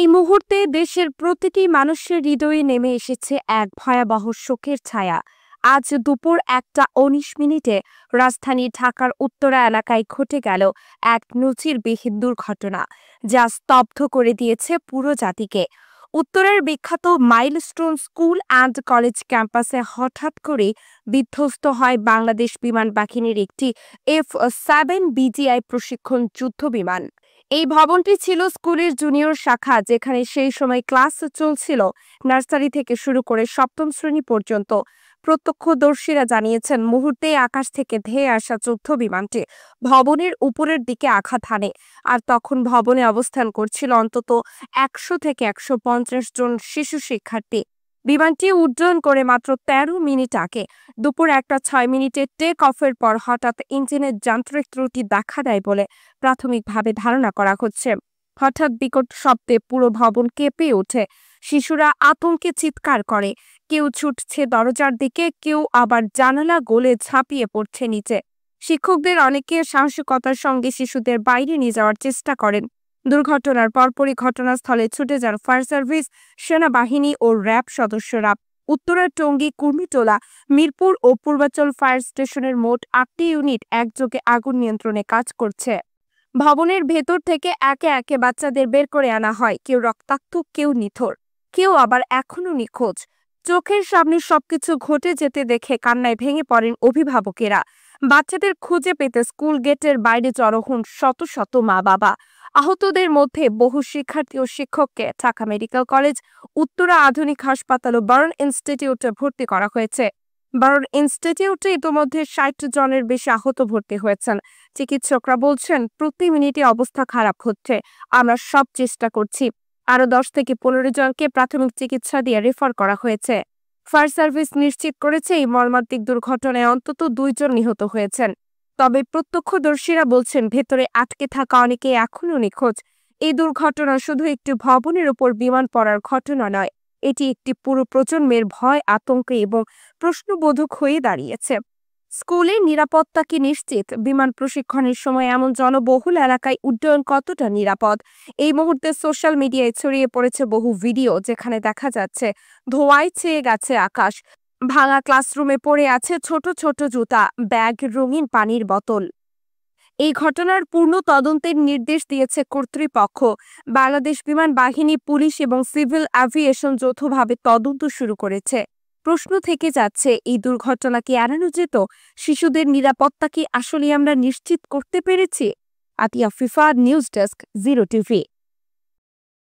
এই মুহূর্তে দেশের প্রতিটি মানুষের হৃদয়ে নেমে এসেছে এক ভয়াবহ শোকের ছায়া। আজ দুপুর 1:19 রাজধানী ঢাকার উত্তরা এলাকায় ঘটে গেল এক নজিরবিহীন দুর্ঘটনা, যা স্তব্ধ করে দিয়েছে পুরো জাতিকে। উত্তরার বিখ্যাত মাইলস্টোন স্কুল অ্যান্ড কলেজ ক্যাম্পাসে হঠাৎ করে বিধ্বস্ত হয় বাংলাদেশ বিমান বাহিনীর একটি F-7 বিজিআই প্রশিক্ষণ যুদ্ধ বিমান। এই ভবনটি ছিল স্কুলের জুনিয়র শাখা, যেখানে সেই সময় ক্লাস চলছিল নার্সারি থেকে শুরু করে সপ্তম শ্রেণী পর্যন্ত। প্রত্যক্ষদর্শীরা জানিয়েছেন, মুহূর্তেই আকাশ থেকে ধেয়ে আসা যুদ্ধ বিমানটি ভবনের উপরের দিকে আঘাত হানে। আর তখন ভবনে অবস্থান করছিল অন্তত 100 থেকে 150 জন শিশু শিক্ষার্থী। বিমানটি উড্ডয়ন করে মাত্র 13 মিনিট আগে দুপুর 1:06 টেক অফের পর হঠাৎ ইঞ্জিনের যান্ত্রিক ত্রুটি দেখা দেয় বলে প্রাথমিকভাবে ধারণা করা হচ্ছে। হঠাৎ বিকট শব্দে পুরো ভবন কেঁপে ওঠে। শিশুরা আতঙ্কে চিৎকার করে, কেউ ছুটছে দরজার দিকে, কেউ আবার জানালা গলে ঝাঁপিয়ে পড়ছে নিচে। শিক্ষকদের অনেকে সাহসিকতার সঙ্গে শিশুদের বাইরে নিয়ে যাওয়ার চেষ্টা করেন। দুর্ঘটনার পরপরই ঘটনাস্থলে ছুটে যান ফায়ার সার্ভিস, সেনাবাহিনী ও র্যাব সদস্যরা। উত্তরা, টঙ্গী, কুর্মিটোলা, মিরপুর ও পূর্বাঞ্চল ফায়ার স্টেশনের মোট 8টি ইউনিট একযোগে আগুন নিয়ন্ত্রণে কাজ করছে। ভবনের ভেতর থেকে একে একে বাচ্চাদের বের করে আনা হয়, কেউ রক্তাক্ত, কেউ নিথর, কেউ আবার এখনো নিখোঁজ। চোখের সামনে সবকিছু ঘটে যেতে দেখে কান্নায় ভেঙে পড়েন অভিভাবকেরা। বাচ্চাদের খুঁজে পেতে স্কুল গেটের বাইরে জড়ো হন শত শত মা-বাবা। আহতদের মধ্যে বহু শিক্ষার্থী ও শিক্ষককে ঢাকা মেডিকেল কলেজ, উত্তরা আধুনিক হাসপাতাল ও বার্ন ইনস্টিটিউটে ভর্তি করা হয়েছে। বার্ন ইনস্টিটিউটে ইতোমধ্যে 60 জনের বেশি আহত ভর্তি হয়েছেন। চিকিৎসকরা বলছেন, প্রতি মিনিটে অবস্থা খারাপ হচ্ছে। আমরা সব চেষ্টা করছি। আরও 10 থেকে 15 জনকে প্রাথমিক চিকিৎসা দিয়ে রেফার করা হয়েছে। ফায়ার সার্ভিস নিশ্চিত করেছে, এই মর্মান্তিক দুর্ঘটনায় অন্তত 2 জন নিহত হয়েছেন। তবে প্রত্যক্ষদর্শীরা বলছেন, ভেতরে আটকে থাকা অনেকে এখনও নিখোঁজ। এই দুর্ঘটনা শুধু একটি ভবনের উপর বিমান পড়ার ঘটনা নয়, এটি একটি পুরো প্রজন্মের ভয়, আতঙ্ক এবং প্রশ্নবোধক হয়ে দাঁড়িয়েছে। স্কুলের নিরাপত্তা কি নিশ্চিত? বিমান প্রশিক্ষণের সময় এমন জনবহুল এলাকায় উড্ডয়ন কতটা নিরাপদ? এই মুহূর্তে সোশ্যাল মিডিয়ায় ছড়িয়ে পড়েছে বহু ভিডিও, যেখানে দেখা যাচ্ছে ধোঁয়ায় ছেয়ে গেছে আকাশ, ভাঙা ক্লাসরুমে পড়ে আছে ছোট ছোট জুতা, ব্যাগ, রঙিন পানির বোতল। এই ঘটনার পূর্ণ তদন্তের নির্দেশ দিয়েছে কর্তৃপক্ষ। বাংলাদেশ বিমান বাহিনী, পুলিশ এবং সিভিল অ্যাভিয়েশন যৌথভাবে তদন্ত শুরু করেছে। প্রশ্ন থেকে যাচ্ছে, এই দুর্ঘটনা কি এড়ানো যেত? শিশুদের নিরাপত্তা কি আসলে আমরা নিশ্চিত করতে পেরেছি? আতিয়া ফিফা, নিউজ ডেস্ক, 0 টিভি।